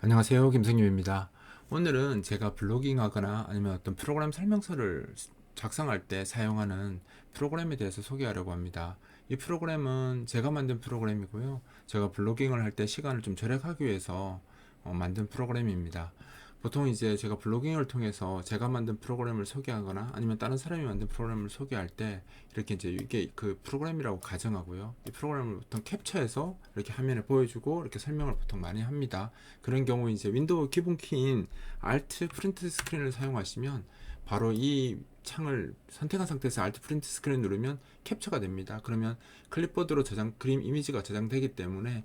안녕하세요, 김성님입니다. 오늘은 제가 블로깅 하거나 아니면 어떤 프로그램 설명서를 작성할 때 사용하는 프로그램에 대해서 소개하려고 합니다. 이 프로그램은 제가 만든 프로그램이고요. 제가 블로깅을 할 때 시간을 좀 절약하기 위해서 만든 프로그램입니다. 보통 이제 제가 블로깅을 통해서 제가 만든 프로그램을 소개하거나 아니면 다른 사람이 만든 프로그램을 소개할 때 이렇게 이제 이게 그 프로그램이라고 가정하고요. 이 프로그램을 보통 캡처해서 이렇게 화면에 보여주고 이렇게 설명을 보통 많이 합니다. 그런 경우 이제 윈도우 기본 키인 Alt 프린트 스크린을 사용하시면 바로 이 창을 선택한 상태에서 Alt 프린트 스크린 누르면 캡처가 됩니다. 그러면 클립보드로 그림 이미지가 저장되기 때문에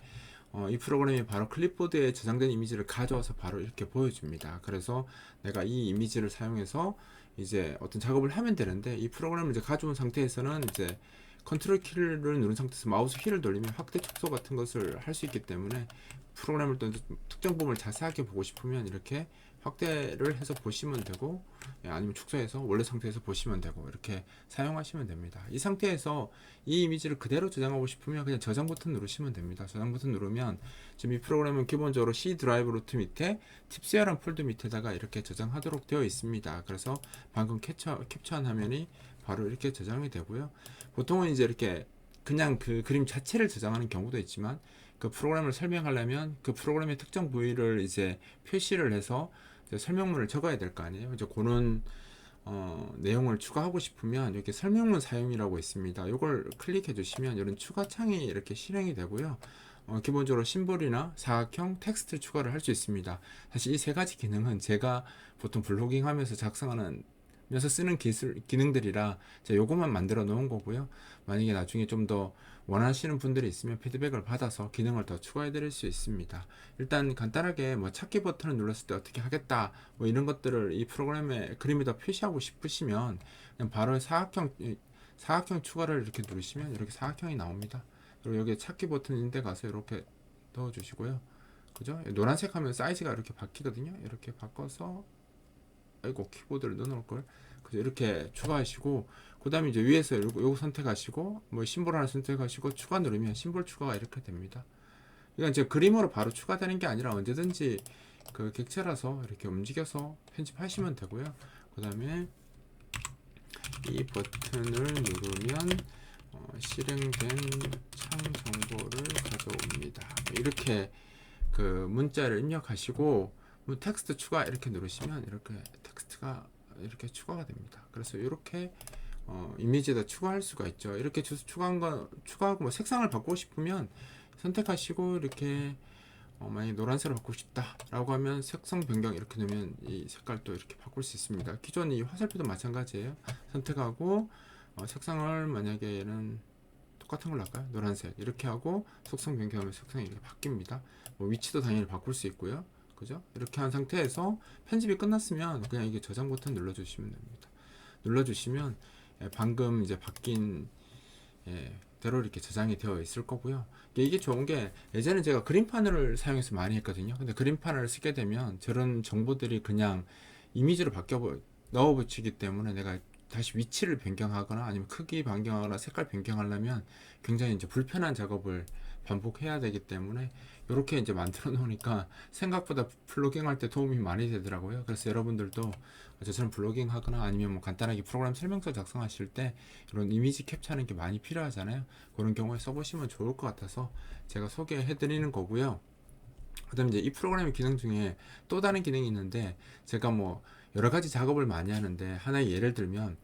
이 프로그램이 바로 클립보드에 저장된 이미지를 가져와서 바로 이렇게 보여줍니다. 그래서 내가 이 이미지를 사용해서 이제 어떤 작업을 하면 되는데, 이 프로그램을 이제 가져온 상태에서는 이제 컨트롤 키를 누른 상태에서 마우스 휠을 돌리면 확대 축소 같은 것을 할 수 있기 때문에, 프로그램을 또 특정 부분을 자세하게 보고 싶으면 이렇게 확대를 해서 보시면 되고, 아니면 축소해서 원래 상태에서 보시면 되고, 이렇게 사용하시면 됩니다. 이 상태에서 이 이미지를 그대로 저장하고 싶으면 그냥 저장 버튼 누르시면 됩니다. 저장 버튼 누르면 지금 이 프로그램은 기본적으로 C 드라이브 루트 밑에 팁스야란 폴더 밑에다가 이렇게 저장하도록 되어 있습니다. 그래서 방금 캡처한 화면이 바로 이렇게 저장이 되고요. 보통은 이제 이렇게 그냥 그 그림 자체를 저장하는 경우도 있지만, 그 프로그램을 설명하려면 그 프로그램의 특정 부위를 이제 표시를 해서 이제 설명문을 적어야 될 거 아니에요. 이제 그런 내용을 추가하고 싶으면 여기 설명문 사용이라고 있습니다. 이걸 클릭해 주시면 이런 추가 창이 이렇게 실행이 되고요. 기본적으로 심볼이나 사각형, 텍스트 추가를 할 수 있습니다. 사실 이 세 가지 기능은 제가 보통 블로깅 하면서 작성하는 면서 쓰는 기능들이라 제가 요것만 만들어 놓은 거고요. 만약에 나중에 좀 더 원하시는 분들이 있으면 피드백을 받아서 기능을 더 추가해 드릴 수 있습니다. 일단 간단하게 뭐 찾기 버튼을 눌렀을 때 어떻게 하겠다, 뭐 이런 것들을 이 프로그램에 그림에다 표시하고 싶으시면 그냥 바로 사각형 추가를 이렇게 누르시면 이렇게 사각형이 나옵니다. 그리고 여기 찾기 버튼인데 가서 이렇게 넣어 주시고요. 그죠? 노란색 하면 사이즈가 이렇게 바뀌거든요. 이렇게 바꿔서, 아이고 키보드를 넣어놓을 걸. 그래서 이렇게 추가하시고, 그 다음에 이제 위에서 요거 선택하시고, 뭐 심볼 하나 선택하시고 추가 누르면 심볼 추가가 이렇게 됩니다. 이건 이제 그림으로 바로 추가되는 게 아니라 언제든지 그 객체라서 이렇게 움직여서 편집하시면 되고요. 그 다음에 이 버튼을 누르면 실행된 창 정보를 가져옵니다. 이렇게 그 문자를 입력하시고, 뭐 텍스트 추가 이렇게 누르시면 이렇게 텍스트가 이렇게 추가가 됩니다. 그래서 이렇게 이미지에다 추가할 수가 있죠. 이렇게 추가하고 뭐 색상을 바꾸고 싶으면 선택하시고, 이렇게 만약에 노란색으로 바꾸고 싶다 라고 하면 색상 변경 이렇게 넣으면 이 색깔도 이렇게 바꿀 수 있습니다. 기존 이 화살표도 마찬가지예요. 선택하고 색상을, 만약에 얘는 똑같은 걸로 할까요? 노란색 이렇게 하고 색상 변경하면 색상이 이렇게 바뀝니다. 뭐 위치도 당연히 바꿀 수 있고요. 그죠? 이렇게 한 상태에서 편집이 끝났으면 그냥 이게 저장 버튼 눌러주시면 됩니다. 눌러주시면 방금 이제 바뀐 대로 이렇게 저장이 되어 있을 거고요. 이게 좋은 게, 예전에 제가 그림판을 사용해서 많이 했거든요. 근데 그림판을 쓰게 되면 저런 정보들이 그냥 이미지로 넣어 붙이기 때문에 내가 다시 위치를 변경하거나 아니면 크기 변경하거나 색깔 변경하려면 굉장히 이제 불편한 작업을 반복해야 되기 때문에 이렇게 이제 만들어 놓으니까 생각보다 블로깅 할 때 도움이 많이 되더라고요. 그래서 여러분들도 저처럼 블로깅 하거나 아니면 뭐 간단하게 프로그램 설명서 작성하실 때 이런 이미지 캡처하는 게 많이 필요하잖아요. 그런 경우에 써보시면 좋을 것 같아서 제가 소개해 드리는 거고요. 그 다음에 이제 이 프로그램의 기능 중에 또 다른 기능이 있는데, 제가 뭐 여러 가지 작업을 많이 하는데, 하나의 예를 들면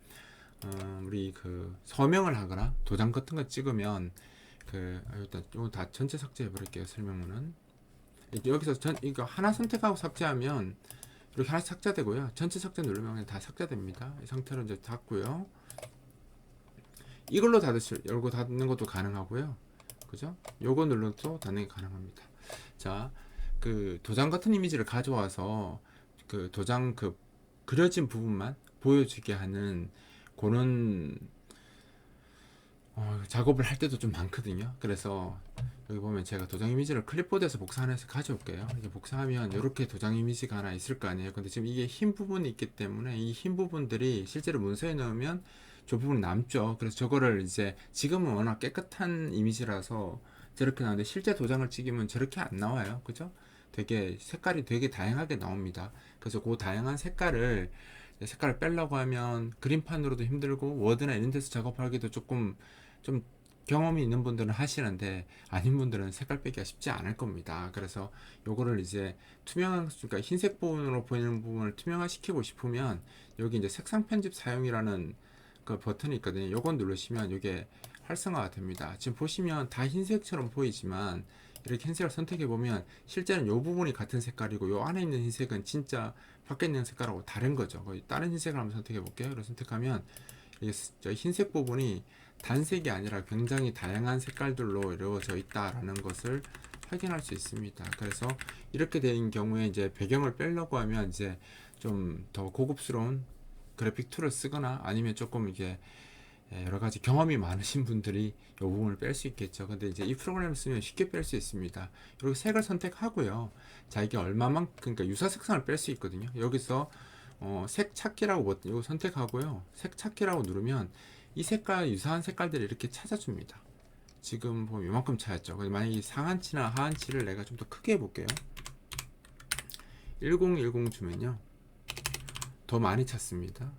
우리 그 서명을 하거나 도장 같은 거 찍으면 일단 이거 다 전체 삭제해 버릴게요. 설명문은 여기서 이거 하나 선택하고 삭제하면 이렇게 하나씩 삭제되고요. 전체 삭제 누르면 그냥 다 삭제됩니다. 이 상태로 이제 닫고요. 이걸로 열고 닫는 것도 가능하고요. 그죠? 요거 눌러도 닫는 게 가능합니다. 자, 그 도장 같은 이미지를 가져와서 그 도장 그 그려진 부분만 보여지게 하는 그런 작업을 할 때도 좀 많거든요. 그래서 여기 보면 제가 도장 이미지를 클립보드에서 복사해서 가져올게요. 이게 복사하면 이렇게 도장 이미지가 하나 있을 거 아니에요. 근데 지금 이게 흰 부분이 있기 때문에 이 흰 부분들이 실제로 문서에 넣으면 저 부분이 남죠. 그래서 저거를 이제 지금은 워낙 깨끗한 이미지라서 저렇게 나오는데, 실제 도장을 찍으면 저렇게 안 나와요. 그죠? 되게 색깔이 되게 다양하게 나옵니다. 그래서 그 다양한 색깔을 빼려고 하면 그림판으로도 힘들고 워드나 이런 데서 작업하기도 조금 좀 경험이 있는 분들은 하시는데 아닌 분들은 색깔 빼기가 쉽지 않을 겁니다. 그래서 요거를 이제 그러니까 흰색 부분으로 보이는 부분을 투명화 시키고 싶으면 여기 이제 색상 편집 사용이라는 그 버튼이 있거든요. 요건 누르시면 이게 활성화가 됩니다. 지금 보시면 다 흰색처럼 보이지만 이렇게 흰색을 선택해 보면 실제는 요 부분이 같은 색깔이고 요 안에 있는 흰색은 진짜 밖에 있는 색깔하고 다른 거죠. 거의 다른 흰색을 한번 선택해 볼게요. 그래서 선택하면 이게 흰색 부분이 단색이 아니라 굉장히 다양한 색깔들로 이루어져 있다라는 것을 확인할 수 있습니다. 그래서 이렇게 된 경우에 이제 배경을 빼려고 하면 이제 좀 더 고급스러운 그래픽 툴을 쓰거나 아니면 조금 이게 여러 가지 경험이 많으신 분들이 이 부분을 뺄 수 있겠죠. 근데 이제 이 프로그램을 쓰면 쉽게 뺄 수 있습니다. 이렇게 색을 선택하고요. 자, 이게 얼마만큼, 그러니까 유사 색상을 뺄 수 있거든요. 여기서 색 찾기라고 버튼 이거 선택하고요. 색 찾기라고 누르면 이 색깔 유사한 색깔들을 이렇게 찾아줍니다. 지금 보면 이만큼 찾았죠. 만약에 상한치나 하한치를 내가 좀 더 크게 해볼게요. 1010 주면요 더 많이 찾습니다.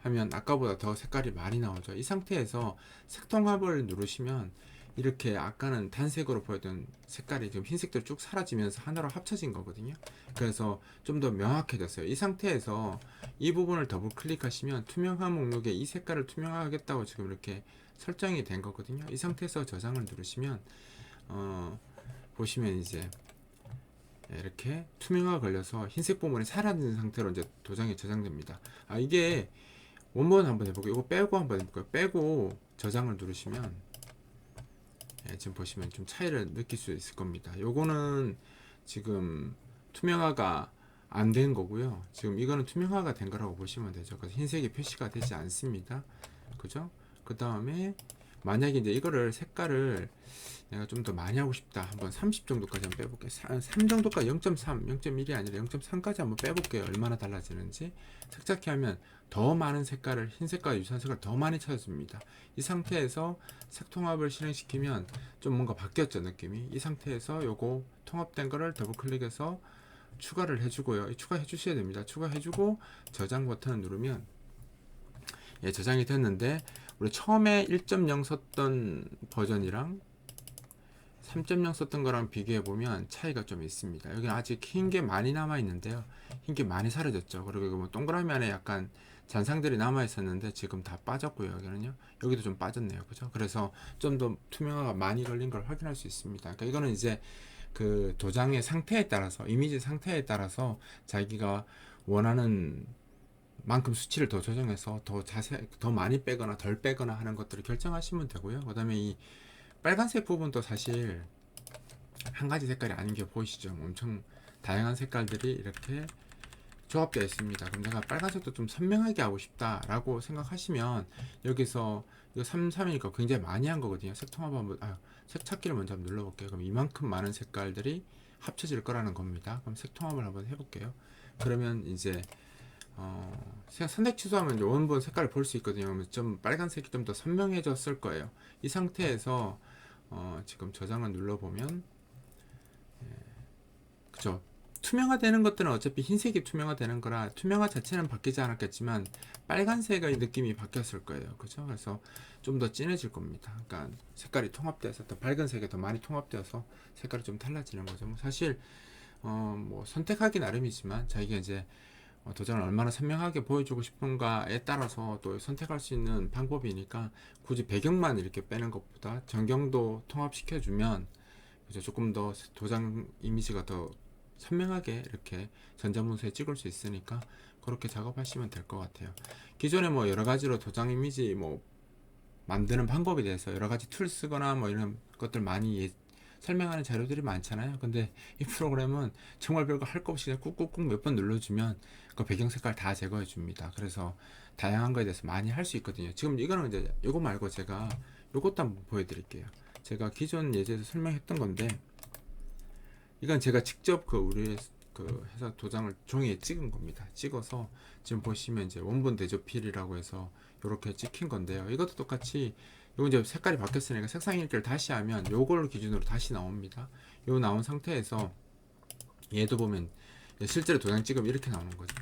하면 아까보다 더 색깔이 많이 나오죠. 이 상태에서 색통합을 누르시면 이렇게 아까는 단색으로 보였던 색깔이 지금 흰색도 쭉 사라지면서 하나로 합쳐진 거거든요. 그래서 좀 더 명확해졌어요. 이 상태에서 이 부분을 더블 클릭하시면 투명화 목록에 이 색깔을 투명화하겠다고 지금 이렇게 설정이 된 거거든요. 이 상태에서 저장을 누르시면 보시면 이제 이렇게 투명화가 걸려서 흰색 부분이 사라진 상태로 이제 도장이 저장됩니다. 이게 원본 한번 해볼게요. 이거 빼고 한번 해볼까요? 빼고 저장을 누르시면 지금 보시면 좀 차이를 느낄 수 있을 겁니다. 요거는 지금 투명화가 안 된 거고요. 지금 이거는 투명화가 된 거라고 보시면 되죠. 그래서 흰색이 표시가 되지 않습니다. 그죠? 그 다음에 만약에 이제 이거를 색깔을 내가 좀 더 많이 하고 싶다. 한번 30 정도까지 한번 빼볼게요. 3 정도까지 0.3, 0.1이 아니라 0.3까지 한번 빼볼게요. 얼마나 달라지는지. 색찾기 하면 더 많은 색깔을 흰색과 유사한 색깔을 더 많이 찾아줍니다. 이 상태에서 색통합을 실행시키면 좀 뭔가 바뀌었죠, 느낌이. 이 상태에서 요거 통합된 거를 더블 클릭해서 추가를 해주고요. 추가해 주셔야 됩니다. 추가해주고 저장 버튼을 누르면 저장이 됐는데 우리 처음에 1.0 썼던 버전이랑 3.0 썼던 거랑 비교해 보면 차이가 좀 있습니다. 여기는 아직 흰 게 많이 남아 있는데요. 흰 게 많이 사라졌죠. 그리고 뭐 동그라미 안에 약간 잔상들이 남아 있었는데 지금 다 빠졌고요. 여기는요. 여기도 좀 빠졌네요. 그죠? 그래서 좀 더 투명화가 많이 걸린 걸 확인할 수 있습니다. 그러니까 이거는 이제 그 도장의 상태에 따라서 이미지 상태에 따라서 자기가 원하는 만큼 수치를 더 조정해서 더 많이 빼거나 덜 빼거나 하는 것들을 결정하시면 되고요. 그 다음에 이 빨간색 부분도 사실 한 가지 색깔이 아닌 게 보이시죠? 엄청 다양한 색깔들이 이렇게 조합되어 있습니다. 그럼 내가 빨간색도 좀 선명하게 하고 싶다라고 생각하시면 여기서 이거 3이니까 굉장히 많이 한 거거든요. 색통합 한번 색 찾기를 먼저 한번 눌러볼게요. 그럼 이만큼 많은 색깔들이 합쳐질 거라는 겁니다. 그럼 색통합을 한번 해볼게요. 그러면 이제 선택 취소하면 원본 색깔을 볼 수 있거든요. 그러면 좀 빨간색이 좀 더 선명해졌을 거예요. 이 상태에서 지금 저장을 눌러보면 그죠? 투명화되는 것들은 어차피 흰색이 투명화되는 거라 투명화 자체는 바뀌지 않았겠지만 빨간색의 느낌이 바뀌었을 거예요. 그죠? 그래서 좀 더 진해질 겁니다. 그러니까 색깔이 통합돼서 더 밝은 색에 더 많이 통합되어서 색깔이 좀 달라지는 거죠. 사실 뭐 선택하기 나름이지만 자기가 이제 도장을 얼마나 선명하게 보여주고 싶은가에 따라서 또 선택할 수 있는 방법이니까 굳이 배경만 이렇게 빼는 것보다 전경도 통합시켜주면 조금 더 도장 이미지가 더 선명하게 이렇게 전자문서에 찍을 수 있으니까 그렇게 작업하시면 될 것 같아요. 기존에 뭐 여러 가지로 도장 이미지 뭐 만드는 방법에 대해서 여러 가지 툴 쓰거나 뭐 이런 것들 많이 설명하는 자료들이 많잖아요. 근데 이 프로그램은 정말 별거 할 거 없이 그냥 꾹꾹꾹 몇 번 눌러주면 그 배경 색깔 다 제거해 줍니다. 그래서 다양한 거에 대해서 많이 할 수 있거든요. 지금 이거는 이제 이거 말고 제가 이것도 한번 보여드릴게요. 제가 기존 예제에서 설명했던 건데 이건 제가 직접 우리 회사 도장을 종이에 찍은 겁니다. 찍어서 지금 보시면 이제 원본 대조필이라고 해서 이렇게 찍힌 건데요. 이것도 똑같이 요거 이제 색깔이 바뀌었으니까 색상 읽기를 다시 하면 요걸 기준으로 다시 나옵니다. 요 나온 상태에서 얘도 보면 실제로 도장 찍으면 이렇게 나오는 거죠.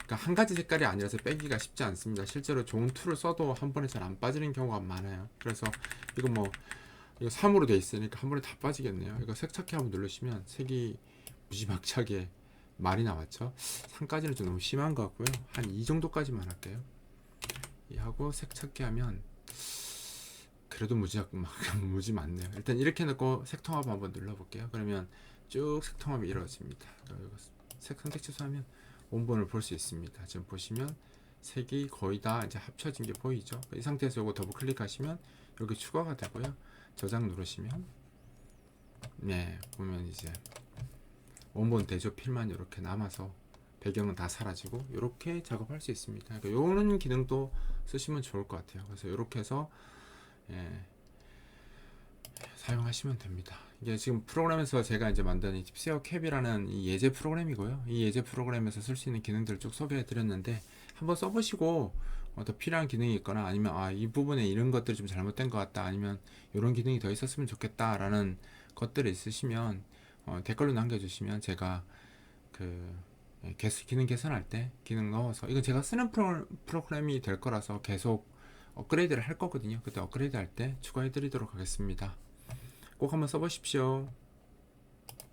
그러니까 한 가지 색깔이 아니라서 빼기가 쉽지 않습니다. 실제로 좋은 툴을 써도 한 번에 잘 안 빠지는 경우가 많아요. 그래서 이거 뭐 이거 3으로 돼 있으니까 한 번에 다 빠지겠네요. 이거 색찾기 한번 누르시면 색이 무지막지하게 많이 나왔죠. 3까지는 좀 너무 심한 것 같고요. 한 2 정도까지만 할게요. 이 하고 색찾기 하면 그래도 무지 많네요. 일단 이렇게 넣고 색통합 한번 눌러볼게요. 그러면 쭉 색통합이 이루어집니다. 색 선택 취소하면 원본을 볼 수 있습니다. 지금 보시면 색이 거의 다 이제 합쳐진 게 보이죠. 이 상태에서 이거 더블 클릭하시면 여기 추가가 되고요. 저장 누르시면 네 보면 이제 원본 대조 필만 이렇게 남아서 배경은 다 사라지고 이렇게 작업할 수 있습니다. 그러니까 이런 기능도 쓰시면 좋을 것 같아요. 그래서 이렇게 해서 사용하시면 됩니다. 이게 지금 프로그램에서 제가 이제 만든 이 딥스웨어 캡이라는 이 예제 프로그램이고요. 이 예제 프로그램에서 쓸 수 있는 기능들을 쭉 소개해 드렸는데 한번 써보시고 더 필요한 기능이 있거나 아니면 이 부분에 이런 것들이 좀 잘못된 것 같다 아니면 이런 기능이 더 있었으면 좋겠다 라는 것들이 있으시면 댓글로 남겨주시면 제가 기능 개선할 때 기능 넣어서 이건 제가 쓰는 프로그램이 될 거라서 계속 업그레이드를 할 거거든요. 그때 업그레이드 할 때 추가해 드리도록 하겠습니다. 꼭 한번 써보십시오.